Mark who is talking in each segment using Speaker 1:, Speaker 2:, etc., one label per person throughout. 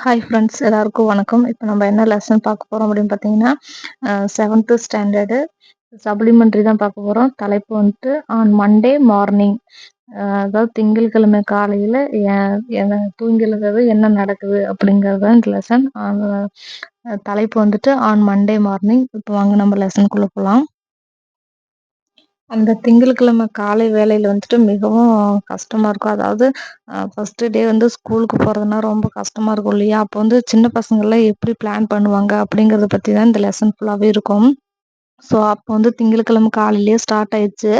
Speaker 1: Hi friends எல்லாருக்கும் வணக்கம். இப்போ நம்ம என்ன லெசன் பார்க்க போறோம் அப்படின்னு பார்த்தீங்கன்னா, 7th ஸ்டாண்டர்டு சப்ளிமெண்ட்ரி தான் பார்க்க போறோம். தலைப்பு வந்துட்டு ஆன் மண்டே மார்னிங். அதாவது திங்கட்கிழமை காலையில என்ன தூங்கி எழுந்தது என்ன நடக்குது அப்படிங்கிறது தான் இந்த லெசன். தலைப்பு வந்துட்டு ஆன் மண்டே மார்னிங். இப்போ வாங்க நம்ம லெசனுக்குள்ள போகலாம். அந்த திங்கட்கிழமை காலை வேளையில வந்துட்டு மிகவும் கஷ்டமா இருக்கும். அதாவது ஃபர்ஸ்ட் டே வந்து ஸ்கூலுக்கு போறதுன்னா ரொம்ப கஷ்டமா இருக்கும் இல்லையா? அப்போ வந்து சின்ன பசங்கள்லாம் எப்படி பிளான் பண்ணுவாங்க அப்படிங்கிறத பத்தி தான் இந்த லெசன் ஃபுல்லாவே இருக்கும். ஸோ, அப்போ வந்து திங்கட்கிழமை காலையிலேயே ஸ்டார்ட் ஆயிடுச்சு.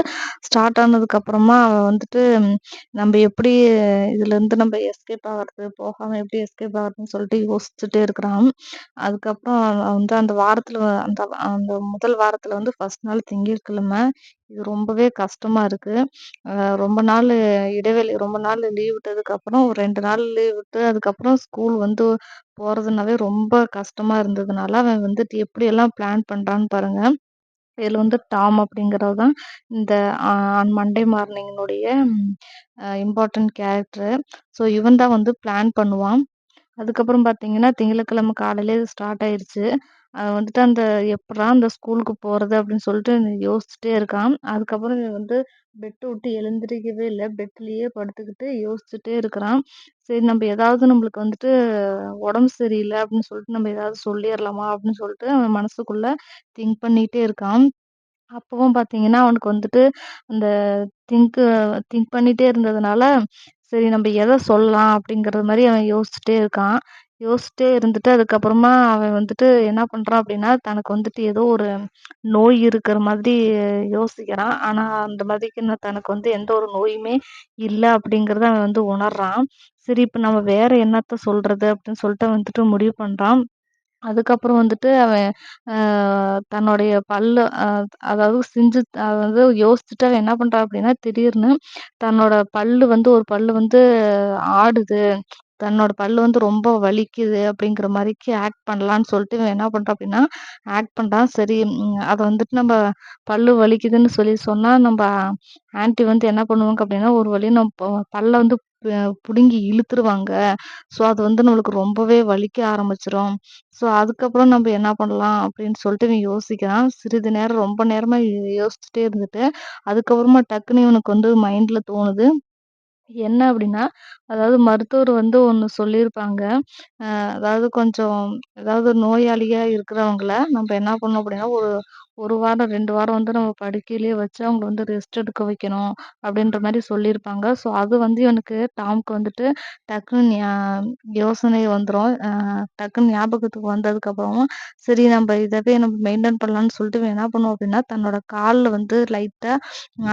Speaker 1: ஸ்டார்ட் ஆனதுக்கப்புறமா அவன் வந்துட்டு நம்ப எப்படி இதுலேருந்து நம்ம எஸ்கேப் ஆகுறது, போகாம எப்படி எஸ்கேப் ஆகுறதுன்னு சொல்லிட்டு யோசிச்சுட்டே இருக்கிறான். அதுக்கப்புறம் அவன் வந்து அந்த வாரத்துல அந்த அந்த முதல் வாரத்துல வந்து ஃபர்ஸ்ட் நாள் திங்கட்கிழமை. இது ரொம்பவே கஷ்டமா இருக்கு. அ ரொம்ப நாள் இடைவெளி ரொம்ப நாள் லீவ் விட்டதுக்கப்புறம் ஒரு 2 நாள் லீவ் விட்டு அதுக்கப்புறம் ஸ்கூல் வந்து போறதுனாவே ரொம்ப கஷ்டமா இருந்ததுனால, அவன் வந்துட்டு எப்படியெல்லாம் பிளான் பண்றான்னு பாருங்க. இதுல வந்து டாம் அப்படிங்கிறவர் தான் இந்த ஆன் மண்டே மார்னிங்கினுடைய இம்பார்ட்டன்ட் கேரக்டரு. ஸோ இவன் தான் வந்து பிளான் பண்ணுவான். அதுக்கப்புறம் பார்த்தீங்கன்னா, திங்கட்கிழமை காலையிலே ஸ்டார்ட் ஆயிருச்சு. அவன் வந்துட்டு அந்த எப்புட்றா அந்த ஸ்கூலுக்கு போறது அப்படின்னு சொல்லிட்டு யோசிச்சுட்டே இருக்கான். அதுக்கப்புறம் இவன் வந்து பெட்ட விட்டு எழுந்திரிக்கவே இல்ல. பெட்லயே படுத்துக்கிட்டு யோசிச்சுட்டே இருக்கிறான். சரி நம்ம ஏதாவது நம்மளுக்கு வந்துட்டு உடம்பு சரியில்ல அப்படின்னு சொல்லிட்டு நம்ம ஏதாவது சொல்லிறலாமா அப்படின்னு சொல்லிட்டு அவன் மனசுக்குள்ள திங்க் பண்ணிட்டே இருக்கான். அப்பவும் பார்த்தீங்கன்னா, அவனுக்கு வந்துட்டு அந்த திங்க்கு திங்க் பண்ணிட்டே இருந்ததுனால, சரி நம்ம எத சொல்லலாம் அப்படிங்கிறது மாரி அவன் யோசிச்சுட்டே இருக்கான். யோசிச்சுட்டே இருந்துட்டு அதுக்கப்புறமா அவன் வந்துட்டு என்ன பண்றான் அப்படின்னா, தனக்கு வந்துட்டு ஏதோ ஒரு நோய் இருக்கிற மாதிரி யோசிக்கிறான். ஆனா, அந்த மாதிரிக்கு தனக்கு வந்து எந்த ஒரு நோயுமே இல்ல அப்படிங்கிறத அவன் வந்து உணர்றான். சரி இப்ப நம்ம வேற என்னத்த சொல்றது அப்படின்னு சொல்லிட்டு அவன் வந்துட்டு முடிவு பண்றான். அதுக்கப்புறம் வந்துட்டு அவன் அ தன்னுடைய பல்லு அதாவது அதாவது யோசிச்சுட்டு அவன் என்ன பண்றான் அப்படின்னா, திடீர்னு தன்னோட பல்லு வந்து ஒரு பல்லு வந்து ஆடுது. தன்னோட பல்லு வந்து ரொம்ப வலிக்குது அப்படிங்கிற மாரிக்கு ஆக்ட் பண்ணலான்னு சொல்லிட்டு இவன் என்ன பண்றான் அப்படின்னா, ஆக்ட் பண்றான். சரி அத வந்துட்டு நம்ப பல்லு வலிக்குதுன்னு சொல்லி சொன்னா, நம்ப ஆன்டி வந்து என்ன பண்ணுவாங்க அப்படின்னா, ஒரு வழி பல்ல வந்து புடுங்கி இழுத்துருவாங்க. ஸோ, அது வந்து நம்மளுக்கு ரொம்பவே வலிக்க ஆரம்பிச்சுரும். ஸோ, அதுக்கப்புறம் நம்ப என்ன பண்ணலாம் அப்படின்னு சொல்லிட்டு இவன் யோசிக்கிறான். சிறிது நேரம் ரொம்ப நேரமா யோசிச்சுட்டே இருந்துட்டு, அதுக்கப்புறமா டக்குன்னு இவனுக்கு வந்து மைண்ட்ல தோணுது. என்ன அப்படின்னா, அதாவது மருத்துவர் வந்து ஒண்ணு சொல்லியிருப்பாங்க. அதாவது கொஞ்சம் அதாவது நோயாளியா இருக்கிறவங்கள நம்ப என்ன பண்ணணும் அப்படின்னா, ஒரு 1 வாரம், 2 வாரம் வந்து நம்ம படுக்கையிலேயே வச்சு அவங்கள வந்து ரெஸ்ட் எடுக்க வைக்கணும், அப்படின்ற மாரி சொல்லியிருப்பாங்க. ஸோ, அது வந்து இவனுக்கு டாம்க்கு வந்துட்டு டக்குன்னு யோசனை வந்துரும். டக்குன்னு ஞாபகத்துக்கு வந்ததுக்கப்புறமா, சரி நம்ப இதவே நம்ம மெயின்டெயின் பண்ணலான்னு சொல்லிட்டு இவன் என்ன பண்ணுவான் அப்படின்னா, தன்னோட கால்ல வந்து லைட்டா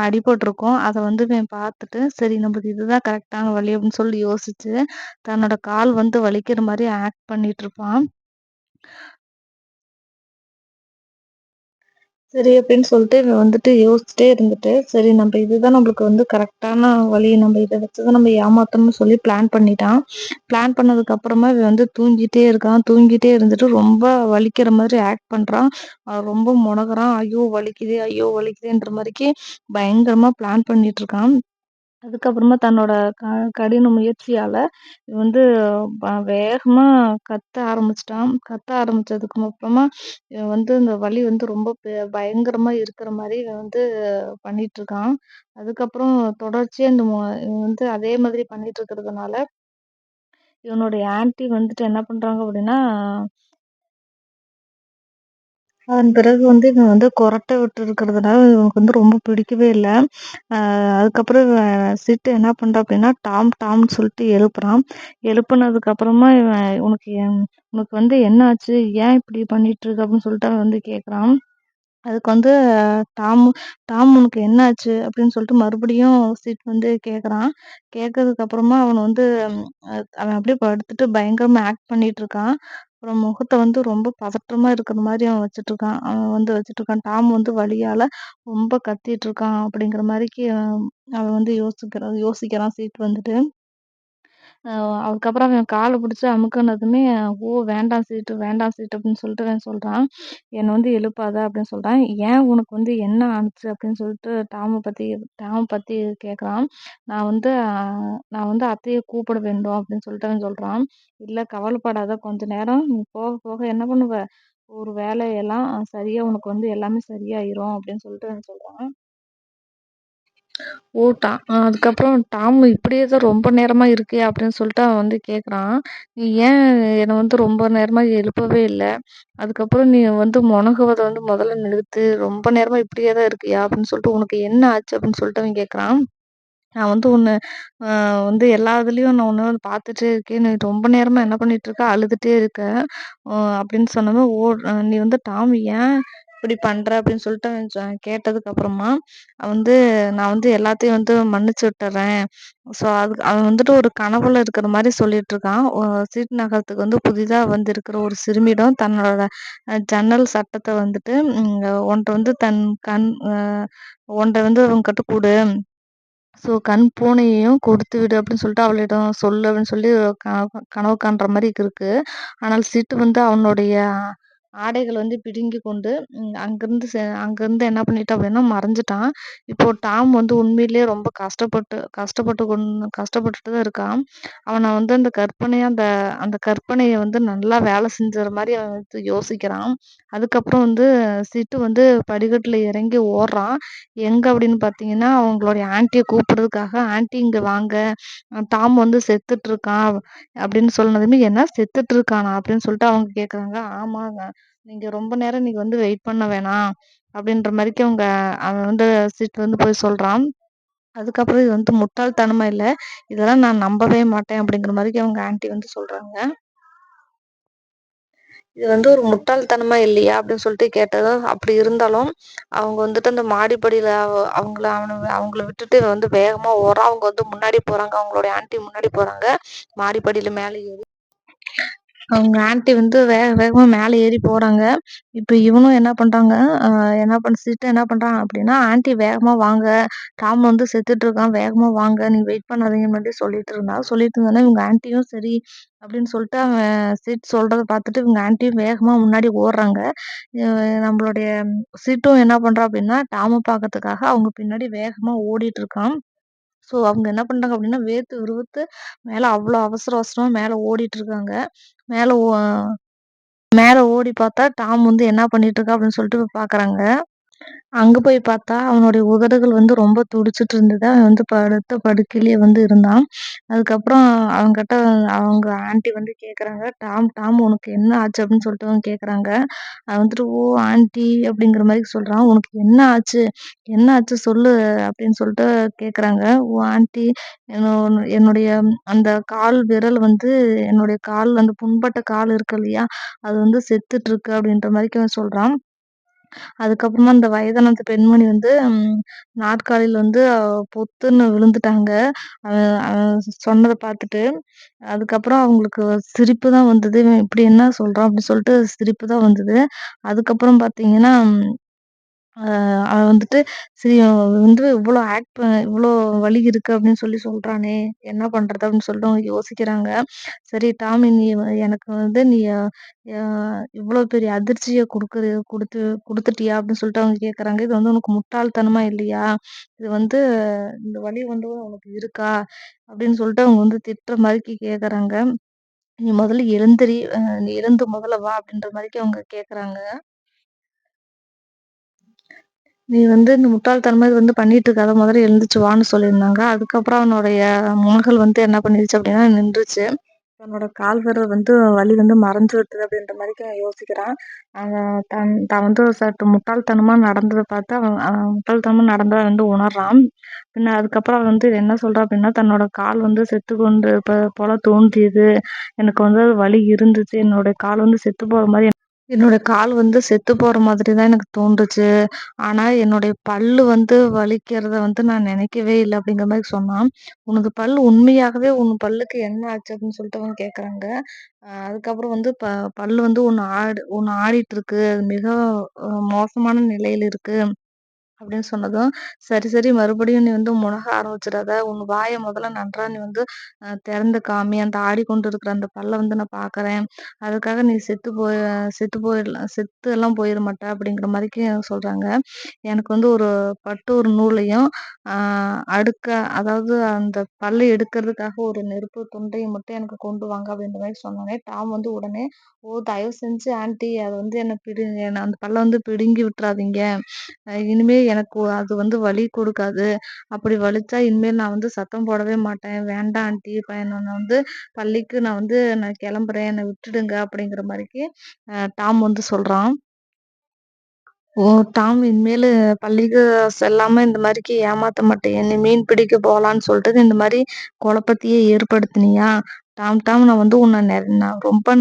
Speaker 1: அடிபட்டுருக்கும். அத வந்து இவன் பார்த்துட்டு, சரி நம்மளுக்கு இதுதான் கரெக்ட்டான வழி அப்படின்னு சொல்லி யோசிச்சு, தன்னோட கால் வந்து வலிக்கிற மாரி ஆக்ட் பண்ணிட்டுருப்பான். சரி அப்படின்னு சொல்லிட்டு இவன் வந்துட்டு யோசிச்சுட்டே இருந்துட்டு, சரி நம்ம இதுதான் நம்மளுக்கு வந்து கரெக்ட்டான வழி. நம்ம இத வச்சு தான் நம்ம ஏமாத்தணும்னு சொல்லி பிளான் பண்ணிட்டான். பிளான் பண்ணதுக்கு அப்புறமா இவன் வந்து தூங்கிட்டே இருக்கான். தூங்கிட்டே இருந்துட்டு ரொம்ப வலிக்கிற மாதிரி ஆக்ட் பண்றான். ரொம்ப முனகுறான். ஐயோ! வலிக்குதே! ஐயோ! வலிக்குதேன்ற மாரிக்கு பயங்கரமா பிளான் பண்ணிட்டுருக்கான். அதுக்கப்புறமா தன்னோட க கடின முயற்சியால வந்து வேகமா கத்த ஆரம்பிச்சுட்டான். கத்த ஆரம்பிச்சதுக்கு அப்புறமா இவன் வந்து இந்த வலி வந்து ரொம்ப பயங்கரமா இருக்கிற மாரி இவன் வந்து பண்ணிட்டுருக்கான். அதுக்கப்புறம் தொடர்ச்சியா இவன் வந்து அதே மாதிரி பண்ணிட்டு இருக்கிறதுனால, இவனுடைய ஆன்டி வந்துட்டு என்ன பண்றாங்க அப்படின்னா அதன் பிறகு வந்து இவன் வந்து கொறட்ட விட்டு இருக்கிறதுனால இவனுக்கு வந்து ரொம்ப பிடிக்கவே இல்ல. அதுக்கப்புறம் இவன் சிட்டு என்ன பண்றான் அப்படின்னா, டாம் டாம்ன்னு சொல்லிட்டு எழுப்புறான். எழுப்புனதுக்கு அப்புறமா இவன் உனக்கு வந்து என்ன ஆச்சு? ஏன் இப்படி பண்ணிட்டு இருக்க? அப்படின்னு சொல்லிட்டு அவன் வந்து கேட்குறான். அதுக்கு வந்து டாம் டாம் உனக்கு என்ன ஆச்சு? அப்படின்னு சொல்லிட்டு மறுபடியும் சிட் வந்து கேட்குறான். கேட்கறதுக்கு அப்புறமா அவன வந்து அவன் அப்படியே படுத்துட்டு பயங்கரமா ஆக்ட் பண்ணிட்டு இருக்கான். அப்புறம் முகத்த வந்து ரொம்ப பதற்றமா இருக்கிற மாரி அவன் வச்சுட்டுருக்கான். அவன் வந்து வச்சுட்டுருக்கான். டாம் வந்து வலியால ரொம்ப கத்திட்டு இருக்கான் அப்படிங்கிற மாரிக்கு அவன் வந்து யோசிக்கிறான் சிட் வந்துட்டு. அ அதுக்கப்புறம் அவன் கால புடிச்சு அமுக்குனதுமே, "ஓ! வேண்டாம் சீட்டு" அப்படின்னு சொல்லிட்டு அவன் சொல்றான். "என்ன வந்து எழுப்பாத" அப்படின்னு சொல்றான். "ஏன் உனக்கு வந்து என்ன ஆனுச்சு?" அப்படின்னு சொல்லிட்டு டாம பத்தி கேட்குறான். "நான் வந்து அத்தைய கூப்பிட வேண்டும்" அப்படின்னு சொல்லிட்டு அவன் சொல்றான். "இல்ல கவலைப்படாத, கொஞ்ச நேரம் நீ போக போக என்ன பண்ணுவ, ஒரு வேலையெல்லாம் சரியா உனக்கு வந்து எல்லாமே சரியாயிரும்" அப்படின்னு சொல்லிட்டு அவன் சொல்றான். ஓ! அதுக்கப்புறம் டாம் இப்படியே தான் ரொம்ப நேரமா இருக்கியே அப்படின்னு சொல்லிட்டு அவன் வந்து கேட்குறான். "நீ ஏன் என்ன வந்து ரொம்ப நேரமா எழுப்பவே இல்ல? அதுக்கப்புறம் நீ வந்து முனகுவத வந்து முதல்ல நிறுத்து. ரொம்ப நேரமா இப்படியே தான் இருக்கியா? அப்படின்னு சொல்லிட்டு உனக்கு என்ன ஆச்சு?" அப்படின்னு சொல்லிட்டு அவன் கேட்குறான். நான் வந்து உன்ன அ வந்து எல்லா இதுலயும் நான் உன்ன வந்து பார்த்துட்டே இருக்கேன். நீ ரொம்ப நேரமா என்ன பண்ணிட்டு இருக்க? அழுதுட்டே இருக்க. அப்படின்னு சொன்னதும், "ஓ! நீ வந்து டாம் ஏன் இப்படி பண்ற?" அப்படின்னு சொல்லிட்டு அவன் கேட்டதுக்கு அப்புறமா, அவன் வந்து "நான் வந்து எல்லாத்தையும் வந்து மன்னிச்சு விட்டுர்றேன்." ஸோ அதுக்கு அவன் வந்துட்டு ஒரு கனவுல இருக்கிற மாரி சொல்லிட்டு இருக்கான். சீட்டு நகரத்துக்கு வந்து புதிதா வந்திருக்கிற ஒரு சிறுமியிடம் தன்னோட ஜன்னல் சட்டத்த வந்துட்டு, "உன்ட்ட வந்து தன் கண் உன்ட்ட வந்து உன்கிட்ட குடு." ஸோ "கண் பூனையையும் கொடுத்துவிடு" அப்படின்னு சொல்லிட்டு அவளிடம் சொல்லு அப்படின்னு சொல்லி கனவு காண்ற மாரி இருக்கு. ஆனால் சிட்டு வந்து அவனுடைய ஆடைகள் வந்து பிடுங்கிக் கொண்டு அங்கிருந்து என்ன பண்ணிட்டான் அப்படின்னா மறைஞ்சுட்டான். இப்போ டாம் வந்து உண்மையிலேயே ரொம்ப கஷ்டப்பட்டுட்டு தான் இருக்கான். அவன வந்து அந்த அந்த கற்பனைய வந்து நல்லா வேலை செஞ்சற மாரி அவன் வந்து யோசிக்கிறான். அதுக்கப்புறம் வந்து சிட்டு வந்து படிக்கட்டுல இறங்கி ஓடுறான். எங்க அப்படின்னு பார்த்தீங்கன்னா, அவங்களுடைய ஆன்டிய கூப்பிடுறதுக்காக, "ஆன்டி இங்க வாங்க. டாம் வந்து செத்துட்டு இருக்கான்." அப்படின்னு சொன்னதுமே, "என்ன செத்துட்டு இருக்கானா?" அப்படின்னு சொல்லிட்டு அவங்க கேட்குறாங்க. "ஆமாங்க. நீங்க ரொம்ப நேரம் நீங்க வந்து வெயிட் பண்ண வேணாம்." அப்படின்ற மாரிக்கு அவன் வந்து சிட்டு வந்து போய் சொல்றான். அதுக்கப்புறம் "இது வந்து முட்டாள்தனமா இல்ல. இதெல்லாம் நான் நம்பவே மாட்டேன்." அப்படிங்கிற மாரிக்கு அவங்க ஆன்டி வந்து சொல்றாங்க. "இது வந்து ஒரு முட்டாள்தனமா இல்லையா?" அப்படின்னு சொல்லிட்டு கேட்டதும், அப்படி இருந்தாலும் அவங்க வந்துட்டு அந்த மாடிப்படியில அவங்கள விட்டுட்டு இவன் வந்து வேகமா ஓடுறான். அவங்க வந்து முன்னாடி போறாங்க. அவங்களுடைய ஆன்டி முன்னாடி போறாங்க. மாடிப்படியில மேல அவங்க ஆன்டி வந்து வேக வேகமா மேல ஏறி போறாங்க. இப்ப இவனும் என்ன பண்றாங்க, அ என்ன பண்ண சிட்டு என்ன பண்றான் அப்படின்னா, "ஆன்டி வேகமா வாங்க. டாம் வந்து செத்துட்டு இருக்கான். வேகமா வாங்க. நீங்க வெயிட் பண்ணாதீங்கன்னு" மட்டும் சொல்லிட்டு இருந்தான். சொல்லிட்டு இருந்தோனே இவங்க ஆன்டியும் சரி அப்படின்னு சொல்லிட்டு அவன் சிட் சொல்றத பார்த்துட்டு இவங்க ஆன்டியும் வேகமா முன்னாடி ஓடுறாங்க. அ நம்மளுடைய சிட்டும் என்ன பண்றான் அப்படின்னா, டாம பார்க்கறதுக்காக அவங்க பின்னாடி வேகமா ஓடிட்டு இருக்கான். ஸோ அவங்க என்ன பண்றாங்க அப்படின்னா, வேர்த்து விறுவிறுத்து மேல அவ்ளோ அவசர அவசரமா மேல ஓடிட்டு இருக்காங்க. மேல ஓ மேல ஓடி பார்த்தா, டாம் வந்து என்ன பண்ணிட்டு இருக்கான் அப்படின்னு சொல்லிட்டு பார்க்குறாங்க. அங்க போய் பார்த்தா, அவனுடைய உதடுகள் வந்து ரொம்ப துடிச்சுட்டு இருந்தது. அவன் வந்து படுத்த படுக்கையிலேயே வந்து இருந்தான். அதுக்கப்புறம் அவன்கிட்ட அவங்க ஆன்டி வந்து கேட்குறாங்க, "டாம், டாம் உனக்கு என்ன ஆச்சு?" அப்படின்னு சொல்லிட்டு வந்து கேட்குறாங்க. அவன் வந்துட்டு, "ஓ! ஆன்டி" அப்படிங்கிற மாரி சொல்றான். "உனக்கு என்ன ஆச்சு? என்ன ஆச்சு சொல்லு" அப்படின்னு சொல்லிட்டு கேட்குறாங்க. "ஓ! ஆன்டி என்னுடைய அந்த கால் விரல் வந்து என்னுடைய கால் அந்த புண்பட்ட கால் இருக்கு இல்லையா? அது வந்து செத்துட்டு இருக்கு" அப்படின்ற மாரிக்கு அவன் சொல்றான். அதுக்கப்புறமா அந்த வயதான அந்த பெண்மணி வந்து நாற்காலியில வந்து பொத்துன்னு விழுந்துட்டாங்க. அவன் சொன்னத பார்த்துட்டு. அதுக்கப்புறம் அவங்களுக்கு சிரிப்பு தான் வந்தது. இவன் இப்படி என்ன சொல்றான்? அப்படின்னு சொல்லிட்டு சிரிப்பு தான் வந்தது. அதுக்கப்புறம் பார்த்தீங்கன்னா அ அவன் வந்துட்டு சரி அவன் வந்து இவ்ளோ வலி இருக்கு அப்படின்னு சொல்லி சொல்றானே! என்ன பண்றது? அப்படின்னு சொல்லிட்டு அவங்க யோசிக்கிறாங்க. சரி டாமி எனக்கு வந்து நீ அ இவ்ளோ பெரிய அதிர்ச்சிய குடுத்துட்டியா? அப்படின்னு சொல்லிட்டு அவங்க கேட்கறாங்க. இது வந்து உனக்கு முட்டாள்தனமா இல்லையா? இது வந்து இந்த வலி வந்து உனக்கு இருக்கா? அப்படின்னு சொல்லிட்டு அவங்க வந்து திட்டுற மாரிக்கு கேட்கறாங்க. நீ முதல்ல எழுந்திரி. நீ எழுந்து முதல்ல வா அப்படின்ற மாரிக்கு அவங்க கேட்கறாங்க. நீ வந்து இந்த முட்டாள்தனமா இது வந்து பண்ணிட்டு இருக்காத. முதல்ல எழுந்துச்சு வான்னு சொல்லியிருந்தாங்க. அதுக்கப்புறம் அவனுடைய முனகல் வந்து என்ன பண்ணிருச்சு அப்படின்னா நின்றுச்சு. தன்னோட கால் விரல் வந்து வலி வந்து மறைஞ்சு விட்டது அப்படின்ற மாரிக்கு அவன் யோசிக்கிறான். தான் வந்து சற்று முட்டாள்தனமா நடந்தத பார்த்து அவன் முட்டாள்தனமா நடந்தத வந்து உணர்றான். பின்ன அதுக்கப்புறம் அவன் வந்து என்ன சொல்றான் அப்படின்னா, தன்னோட கால் வந்து செத்துக்கொண்டு போல தோன்றியது. எனக்கு வந்து வலி இருந்துச்சு. என்னோட கால் வந்து செத்து போற மாரி என்னோட கால் வந்து செத்து போற மாதிரி தான் எனக்கு தோன்றுச்சு. ஆனா, என்னுடைய பல்லு வந்து வலிக்கிறத வந்து நான் நினைக்கவே இல்ல அப்படிங்கிற மாரி சொன்னான். "உனது பல் உண்மையாகவே உன் பல்லுக்கு என்ன ஆச்சு?" அப்படின்னு சொல்லிட்டு அவங்க கேட்கறாங்க. அதுக்கப்புறம் வந்து பல்லு வந்து ஒண்ணு ஆடிட்டு இருக்கு. அது மிக மோசமான நிலையில இருக்கு. அப்படின்னு சொன்னதும், "சரி, சரி மறுபடியும் நீ வந்து முனக ஆரம்பிச்சுறாத. உன் வாய முதல்ல நன்றா நீ வந்து திறந்து காமி. அந்த ஆடிக்கொண்டு இருக்கிற அந்த பல்ல வந்து நான் பார்க்குறேன். அதுக்காக நீ செத்து போயிடலாம் செத்து எல்லாம் போயிற மாட்ட." அப்படிங்கிற மாரிக்கு சொல்றாங்க. எனக்கு வந்து ஒரு பட்டு ஒரு நூலையும், ஆ அடுக்க அதாவது அந்த பல்ல எடுக்கிறதுக்காக ஒரு நெருப்பு துண்டையும் மட்டும் எனக்கு கொண்டு வாங்க அப்படின்ற மாரி சொன்னோனே, டாம் வந்து உடனே, "ஓ! தயவு செஞ்சு ஆன்டி அத வந்து என்ன அந்த பல்ல வந்து பிடுங்கி விட்டுறாதீங்க. இனிமே எனக்கு அது வந்து வலி குடுக்காது. அப்படி வலிச்சா இனிமேல் நான் வந்து சத்தம் போடவே மாட்டேன். வேண்டாம் ஆன்டி. இப்ப நான் வந்து பள்ளிக்கு நான் கிளம்புறேன். என்ன விட்டுடுங்க." அப்படிங்கிற மாரிக்கு டாம் வந்து சொல்றான். ஓ! டாம் இனிமேலு பள்ளிக்கு செல்லாம இந்த மாரிக்கு ஏமாத்த மாட்டேன். நீ மீன் பிடிக்க போலான்னு சொல்லிட்டு இந்த மாரி குழப்பத்தையே ஏற்படுத்தினியா? டாம் டாம் நான் வந்து உன்ன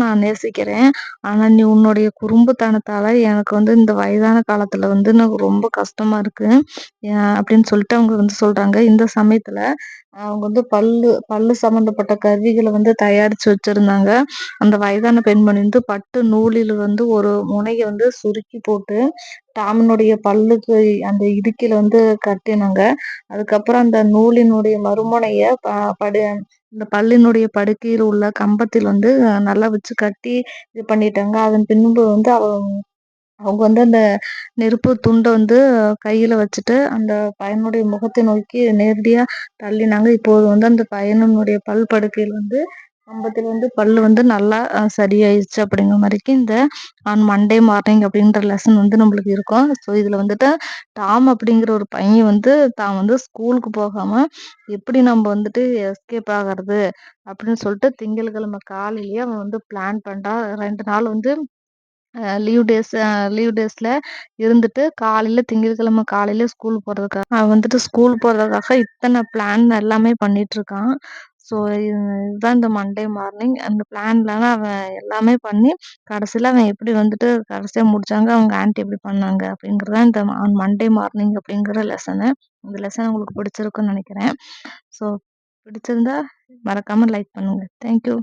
Speaker 1: நான் நேசிக்கிறேன். ஆனா நீ உன்னுடைய குறும்புத்தனத்தால எனக்கு வந்து இந்த வயதான காலத்துல வந்து எனக்கு ரொம்ப கஷ்டமா இருக்கு. அப்படின்னு சொல்லிட்டு அவங்க வந்து சொல்றாங்க. இந்த சமயத்துல அவங்க வந்து பல்லு பல்லு சம்மந்தப்பட்ட கருவிகள வந்து தயாரிச்சு வச்சிருந்தாங்க. அந்த வயதான பெண்மணி வந்து பட்டு நூலில வந்து ஒரு முனைய வந்து சுருக்கி போட்டு டாமினுடைய பல்லுக்கு அந்த இடுக்கில வந்து கட்டினாங்க. அதுக்கப்புறம் அந்த நூலினுடைய மறுமுனைய படு இந்த பல்லினுடைய படுக்கையில் உள்ள கம்பத்தில் வந்து நல்லா வச்சு கட்டி இது பண்ணிட்டாங்க. அதன் பின்பு வந்து அவங்க வந்து அந்த நெருப்பு துண்ட வந்து கையில வச்சுட்டு, அந்த பையனுடைய முகத்தை நோக்கி நேரடியா தள்ளினாங்க. இப்போது வந்து அந்த பையனுடைய பல் படுக்கையில் வந்து கம்பத்தில் வந்து பல்லு வந்து நல்லா சரியாயிருச்சு அப்படிங்கிற மாரிக்கு இந்த ஆன் மண்டே மார்னிங் அப்படின்ற லெசன் வந்து நம்மளுக்கு இருக்கும். ஸோ இதுல வந்துட்டு டாம் அப்படிங்கிற ஒரு பையன் வந்து தான் வந்து ஸ்கூலுக்கு போகாம எப்படி நம்ம வந்துட்டு எஸ்கேப் ஆகுறது அப்படின்னு சொல்லிட்டு திங்கட்கிழமை காலையிலேயே அவன் வந்து பிளான் பண்றான். 2 நாள் வந்து லீவ் டேஸ்ல இருந்துட்டு காலையில திங்கட்கிழமை காலையில ஸ்கூல் போறதுக்காக இத்தன பிளான் எல்லாமே பண்ணிட்டுருக்கான். ஸோ இதுதான் இந்த மண்டே மார்னிங். அந்த பிளான்லாம் அவன் எல்லாமே பண்ணி, கடைசியில அவன் எப்படி வந்துட்டு கடைசியா முடிச்சாங்க, அவங்க ஆன்டி எப்படி பண்ணாங்க அப்படிங்கிறது தான் இந்த மண்டே மார்னிங் அப்படிங்கிற லெசனு. இந்த லெசன் உங்களுக்கு பிடிச்சிருக்குன்னு நெனைக்கிறேன். ஸோ பிடிச்சிருந்தா மறக்காம லைக் பண்ணுங்க. Thank you.